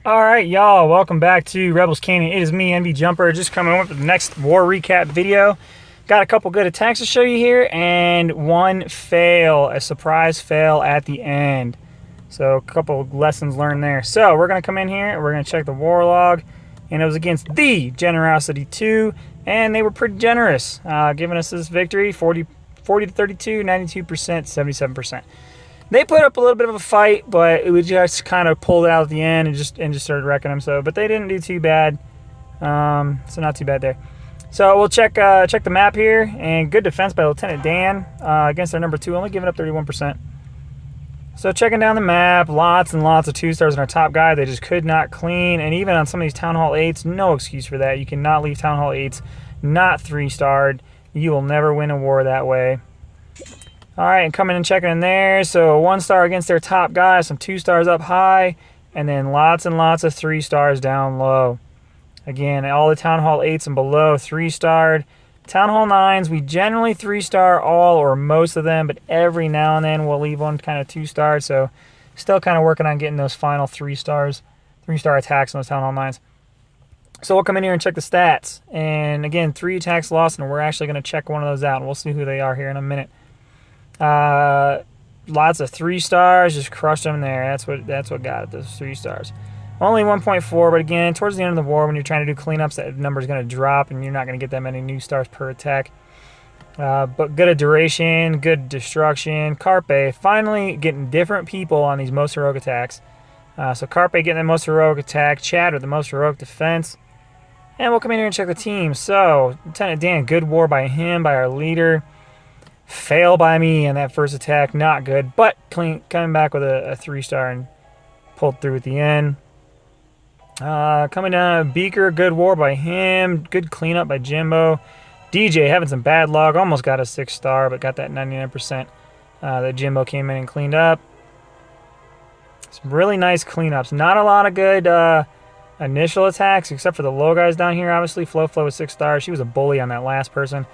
Alright, y'all, welcome back to Rebels Canyon. It is me, NVJumper, just coming up with the next war recap video. Got a couple good attacks to show you here, and one fail, a surprise fail at the end. So, a couple lessons learned there. So, we're going to come in here, and we're going to check the war log, and it was against the Generosity 2, and they were pretty generous, giving us this victory, 40 to 32, 92%, 77%. They put up a little bit of a fight, but it was just kind of pulled out at the end and just started wrecking them. So, but they didn't do too bad. So not too bad there. So we'll check the map here, and good defense by Lieutenant Dan against their number 2, only giving up 31%. So checking down the map, lots and lots of 2-stars in our top guy. They just could not clean, and even on some of these Town Hall 8s, no excuse for that. You cannot leave Town Hall 8s not 3-starred. You will never win a war that way. Alright, and coming and checking in there, so 1-star against their top guy, some 2-stars up high, and then lots and lots of 3-stars down low. Again, all the Town Hall 8s and below, 3-starred. Town Hall 9s, we generally 3-star all or most of them, but every now and then we'll leave one kind of 2-starred, so still kind of working on getting those final 3-star attacks on those Town Hall 9s. So we'll come in here and check the stats, and again, 3 attacks lost, and we're actually going to check one of those out, and we'll see who they are here in a minute. Lots of 3-stars, just crushed them there. That's what got it, those 3-stars. Only 1.4, but again, towards the end of the war, when you're trying to do cleanups, that number is going to drop, and you're not going to get that many new stars per attack. But good at duration, good destruction. Carpe finally getting different people on these most heroic attacks. So Carpe getting the most heroic attack, Chad with the most heroic defense. And we'll come in here and check the team. So Lieutenant Dan, good war by him, by our leader. Fail by me in that first attack, not good, but coming back with a 3-star and pulled through at the end. Coming down, Beaker, good war by him, good cleanup by Jimbo. DJ having some bad luck, almost got a 6-star, but got that 99% that Jimbo came in and cleaned up. Some really nice cleanups. Not a lot of good initial attacks, except for the low guys down here, obviously. Flo with 6 stars. She was a bully on that last person.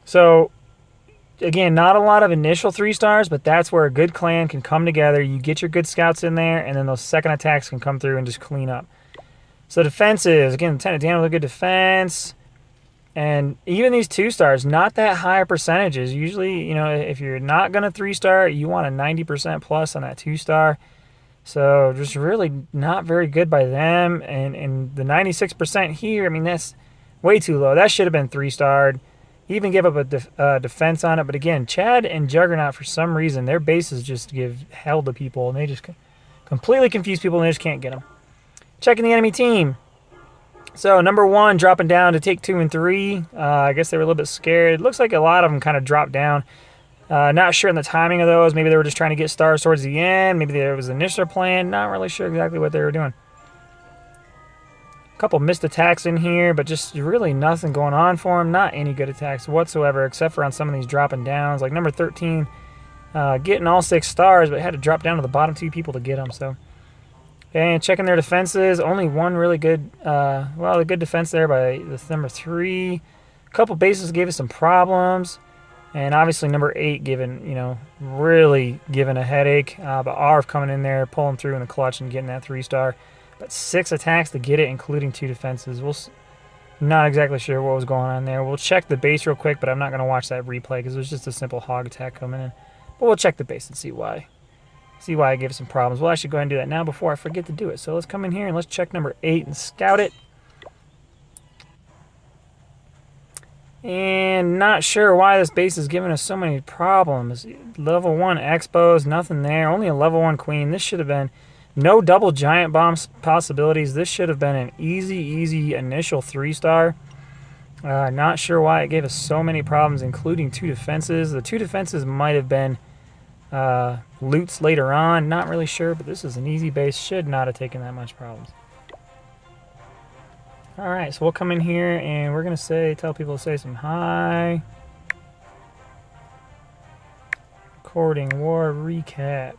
So, again, not a lot of initial 3-stars, but that's where a good clan can come together. You get your good scouts in there, and then those second attacks can come through and just clean up. So defenses, again, Lieutenant Dan with a good defense. And even these 2-stars, not that high percentages. Usually, you know, if you're not going to 3-star, you want a 90% plus on that 2-star. So just really not very good by them. And the 96% here, I mean, that's way too low. That should have been 3-starred. Even give up a defense on it. But again, Chad and Juggernaut, for some reason, their bases just give hell to people. And they just completely confuse people, and they just can't get them. Checking the enemy team. So, number 1 dropping down to take 2 and 3. I guess they were a little bit scared. Looks like a lot of them kind of dropped down. Not sure on the timing of those. Maybe they were just trying to get stars towards the end. Maybe there was an initial plan. Not really sure exactly what they were doing. A couple missed attacks in here, but just really nothing going on for them. Not any good attacks whatsoever, except for on some of these dropping downs. Like number 13, getting all 6 stars, but had to drop down to the bottom 2 people to get them. So, and checking their defenses, only one really good, a good defense there by the number 3. A couple bases gave us some problems, and obviously number 8 really giving a headache. But Arv coming in there, pulling through in the clutch and getting that 3-star. But 6 attacks to get it, including 2 defenses. Not exactly sure what was going on there. We'll check the base real quick, but I'm not going to watch that replay because it was just a simple hog attack coming in. But we'll check the base and see why. See why I gave it some problems. We'll actually go ahead and do that now before I forget to do it. So let's come in here and let's check number 8 and scout it. And not sure why this base is giving us so many problems. Level 1 expos, nothing there. Only a level 1 queen. This should have been... No double giant bomb possibilities. This should have been an easy initial 3-star. Not sure why it gave us so many problems, including 2 defenses. The 2 defenses might have been loots later on. Not really sure, but this is an easy base. Should not have taken that much problems. Alright, so we'll come in here and we're going to tell people to say some hi. Recording war recap.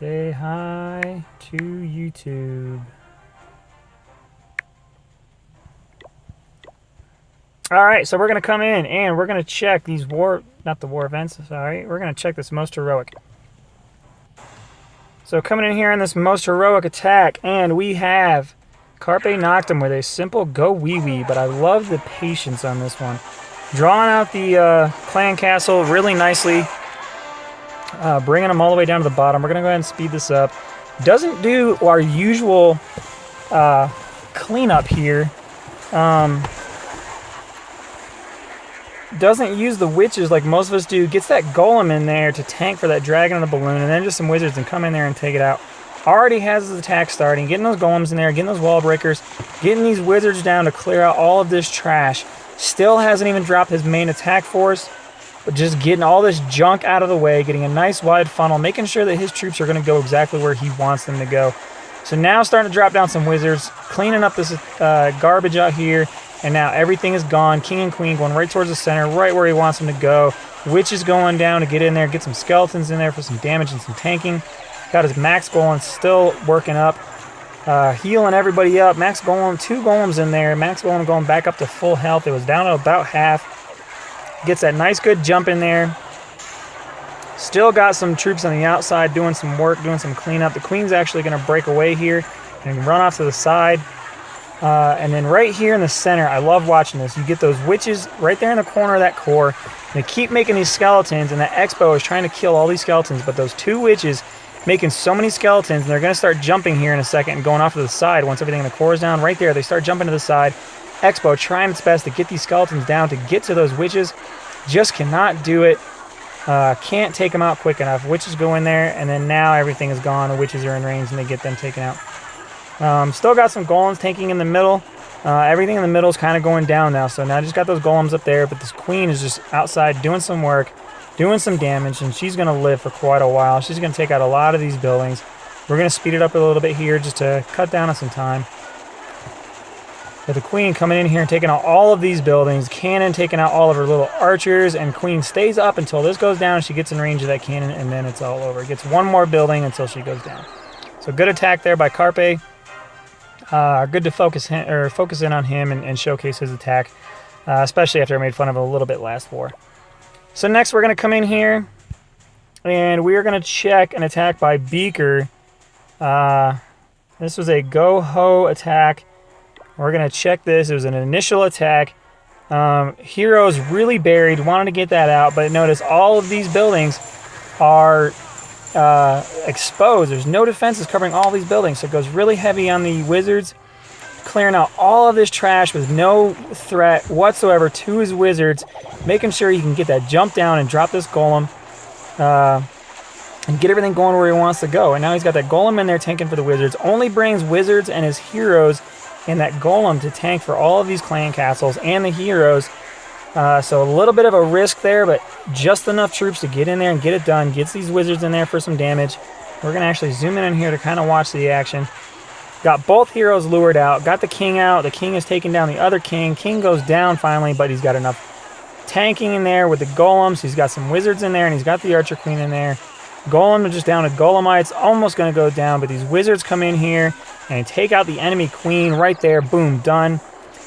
Say hi to YouTube. Alright, so we're going to come in and we're going to check these not the war events, sorry. We're going to check this most heroic. So coming in here on this most heroic attack, and we have Carpe Noctem with a simple GoWiWi, but I love the patience on this one. Drawing out the clan castle really nicely, bringing them all the way down to the bottom. We're going to go ahead and speed this up. Doesn't do our usual cleanup here. Doesn't use the witches like most of us do. Gets that golem in there to tank for that dragon on the balloon, and then just some wizards and come in there and take it out. Already has his attack starting, getting those golems in there, getting those wall breakers, getting these wizards down to clear out all of this trash. Still hasn't even dropped his main attack force, but just getting all this junk out of the way, getting a nice wide funnel, making sure that his troops are going to go exactly where he wants them to go. So now starting to drop down some wizards, cleaning up this garbage out here, and now everything is gone. King and queen going right towards the center, right where he wants them to go. Witch is going down to get in there, get some skeletons in there for some damage and some tanking. Got his max golem still working up, healing everybody up. Max golem, 2 golems in there. Max golem going back up to full health. It was down to about half. Gets that nice good jump in there. Still got some troops on the outside doing some work, doing some cleanup. The queen's actually going to break away here and run off to the side. And then right here in the center, I love watching this. You get those witches right there in the corner of that core. They keep making these skeletons, and that Expo is trying to kill all these skeletons, but those 2 witches making so many skeletons, and they're going to start jumping here in a second and going off to the side once everything in the core is down. Right there, they start jumping to the side. Expo trying its best to get these skeletons down to get to those witches. Just cannot do it. Can't take them out quick enough. Witches go in there, and then now everything is gone. The witches are in range, and they get them taken out. Still got some golems tanking in the middle. Everything in the middle is kind of going down now. So now I just got those golems up there, but this queen is just outside doing some work, doing some damage, and she's going to live for quite a while. She's going to take out a lot of these buildings. We're going to speed it up a little bit here just to cut down on some time. But the queen coming in here and taking out all of these buildings. Cannon taking out all of her little archers, and queen stays up until this goes down. She gets in range of that cannon, and then it's all over. Gets one more building until she goes down. So good attack there by Carpe. Good to focus in on him and showcase his attack, especially after I made fun of him a little bit last war. So next we're going to come in here, and we are going to check an attack by Beaker. This was a GoHo attack. We're going to check this. It was an initial attack. Heroes really buried, wanted to get that out, but notice all of these buildings are exposed. There's no defenses covering all these buildings, so it goes really heavy on the wizards, clearing out all of this trash with no threat whatsoever to his wizards, making sure he can get that jump down and drop this golem and get everything going where he wants to go. And now he's got that golem in there tanking for the wizards. Only brings wizards and his heroes and that golem to tank for all of these clan castles and the heroes. So a little bit of a risk there, but just enough troops to get in there and get it done. Gets these wizards in there for some damage. We're going to actually zoom in here to kind of watch the action. Got both heroes lured out. Got the king out. The king is taking down the other king. King goes down finally, but he's got enough tanking in there with the golems. He's got some wizards in there, and he's got the archer queen in there. Golem is just down to golemites. Almost going to go down, but these wizards come in here and take out the enemy queen right there. Boom, done.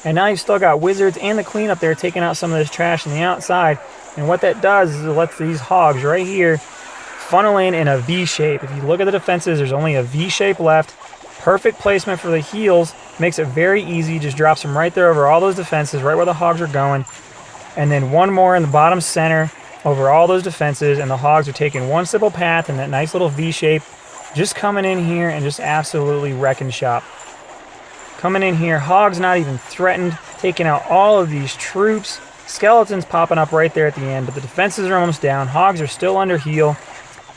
And now you've still got wizards and the queen up there taking out some of this trash on the outside. And what that does is it lets these hogs right here funnel in a V shape. If you look at the defenses, there's only a V shape left. Perfect placement for the heals. Makes it very easy. Just drops them right there over all those defenses, right where the hogs are going. And then one more in the bottom center over all those defenses. And the hogs are taking one simple path in that nice little V shape. Just coming in here and just absolutely wrecking shop. Coming in here, hogs not even threatened. Taking out all of these troops. Skeletons popping up right there at the end. But the defenses are almost down. Hogs are still under heal.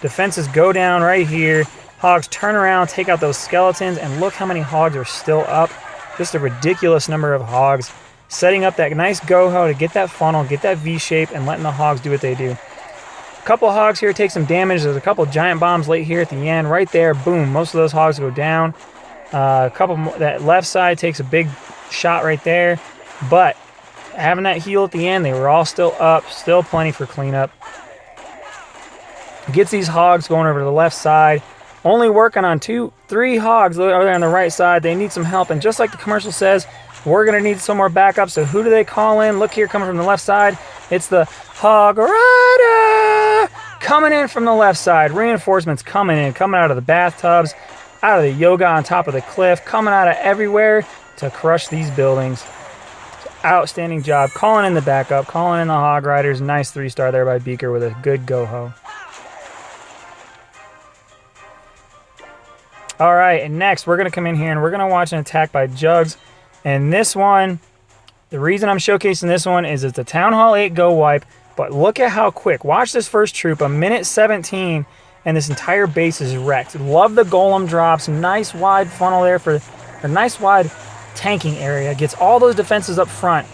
Defenses go down right here. Hogs turn around, take out those skeletons, and look how many hogs are still up. Just a ridiculous number of hogs. Setting up that nice GoHo to get that funnel, get that V shape, and letting the hogs do what they do. A couple hogs here take some damage. There's a couple giant bombs late here at the end. Right there, boom, most of those hogs go down. A couple more, that left side takes a big shot right there. But having that heal at the end, they were all still up. Still plenty for cleanup. Gets these hogs going over to the left side. Only working on 3 hogs over there on the right side. They need some help. And just like the commercial says, we're going to need some more backup. So who do they call in? Look here, coming from the left side. It's the Hog Rider. coming in from the left side. Reinforcements coming in, coming out of the bathtubs, out of the yoga on top of the cliff, coming out of everywhere to crush these buildings. Outstanding job. Calling in the backup, calling in the Hog Riders. Nice 3-star there by Beaker with a good GoHo. All right, and next we're going to come in here and we're going to watch an attack by Jugs. And this one, the reason I'm showcasing this one is it's a Town Hall 8 GoWiPe, but look at how quick. Watch this first troop, a minute 17, and this entire base is wrecked. Love the golem drops. Nice wide funnel there for a nice wide tanking area. Gets all those defenses up front.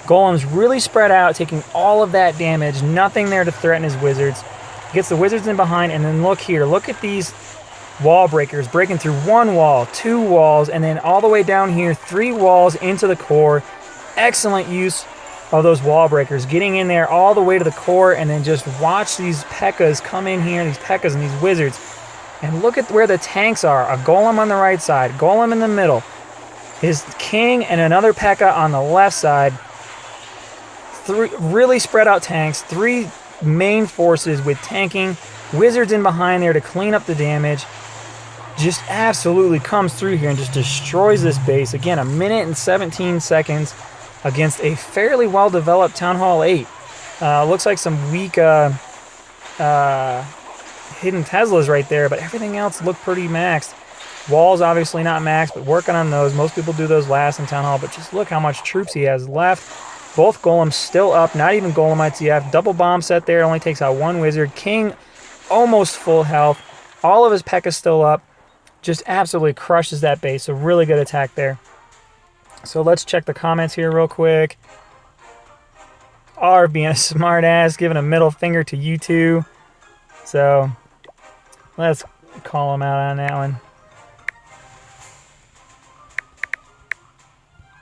Golems really spread out, taking all of that damage. Nothing there to threaten his wizards. Gets the wizards in behind, and then look here. Look at these wall breakers breaking through 1 wall, 2 walls, and then all the way down here, 3 walls into the core. Excellent use of those wall breakers, getting in there all the way to the core, and then just watch these P.E.K.K.A.s come in here, these P.E.K.K.A.s and these wizards. And look at where the tanks are. A golem on the right side, golem in the middle, his king and another P.E.K.K.A. on the left side. 3 really spread out tanks, 3 main forces with tanking, wizards in behind there to clean up the damage. Just absolutely comes through here and just destroys this base. Again, a minute and 17 seconds against a fairly well-developed Town Hall 8. Looks like some weak hidden Teslas right there, but everything else looked pretty maxed. Walls obviously not maxed, but working on those. Most people do those last in Town Hall, but just look how much troops he has left. Both golems still up, not even golem ITF. Double bomb set there, only takes out 1 wizard. King almost full health. All of his P.E.K.K.A. still up. Just absolutely crushes that base. So really good attack there. So let's check the comments here real quick. R being a smart ass, giving a middle finger to you two. So let's call him out on that one.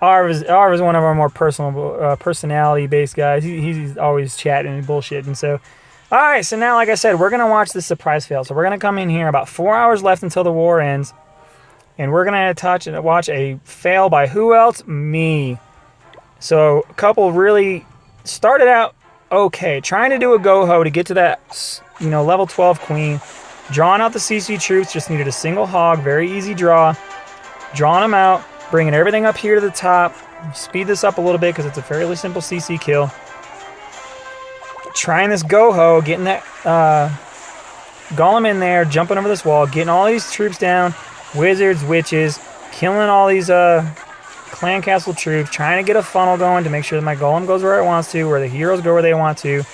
R was one of our more personality-based guys. He's always chatting and bullshitting. So, all right. So now, like I said, we're gonna watch this surprise fail. So we're gonna come in here about 4 hours left until the war ends, and we're gonna watch a fail by who else? Me. So a couple really started out okay, trying to do a GoHo to get to that, level 12 queen. Drawing out the CC troops, just needed a single hog, very easy draw. Drawing them out. Bringing everything up here to the top. Speed this up a little bit because it's a fairly simple CC kill. Trying this GoHo, getting that golem in there, jumping over this wall, getting all these troops down. Wizards, witches, killing all these clan castle troops. Trying to get a funnel going to make sure that my golem goes where it wants to, where the heroes go where they want to.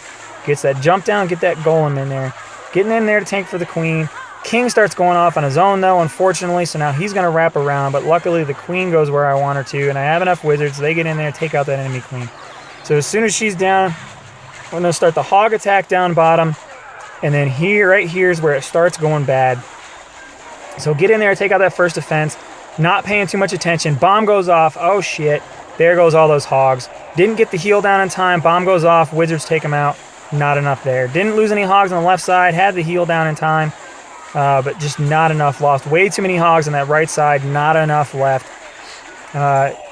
Gets that jump down, get that golem in there. Getting in there to tank for the queen. King starts going off on his own, though, unfortunately, so now he's going to wrap around, but luckily the queen goes where I want her to, and I have enough wizards, so they get in there and take out that enemy queen. So as soon as she's down, I'm going to start the hog attack down bottom, and then here, right here is where it starts going bad. So get in there, take out that first defense, not paying too much attention. Bomb goes off. Oh, shit. There goes all those hogs. Didn't get the heal down in time. Bomb goes off. Wizards take them out. Not enough there. Didn't lose any hogs on the left side. Had the heal down in time. But just not enough. Lost way too many hogs on that right side. Not enough left.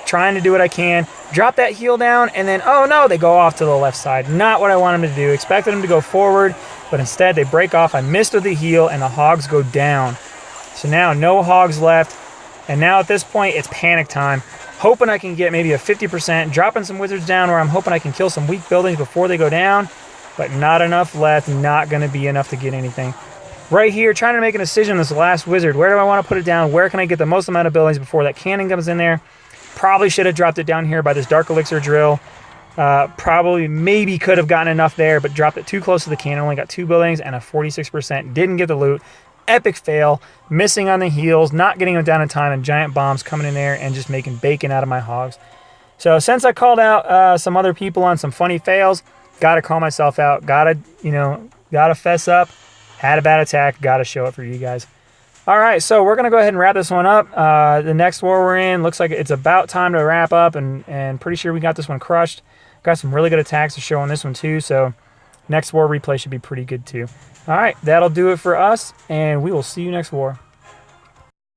Trying to do what I can. Drop that heal down, and then, oh no, they go off to the left side. Not what I wanted them to do. Expected them to go forward, but instead they break off. I missed with the heal, and the hogs go down. So now no hogs left. And now at this point, it's panic time. Hoping I can get maybe a 50%. Dropping some wizards down where I'm hoping I can kill some weak buildings before they go down. But not enough left. Not going to be enough to get anything. Right here, trying to make a decision this last wizard. Where do I want to put it down? Where can I get the most amount of buildings before that cannon comes in there? Probably should have dropped it down here by this Dark Elixir drill. Probably, maybe could have gotten enough there, but dropped it too close to the cannon. Only got 2 buildings and a 46%. Didn't get the loot. Epic fail. Missing on the heals. Not getting them down in time. And giant bombs coming in there and just making bacon out of my hogs. So since I called out some other people on some funny fails, got to call myself out. Got to fess up. Had a bad attack. Got to show it for you guys. All right, so we're going to go ahead and wrap this one up. The next war we're in looks like it's about time to wrap up, and pretty sure we got this one crushed. Got some really good attacks to show on this one too, so next war replay should be pretty good too. All right, that'll do it for us, and we will see you next war.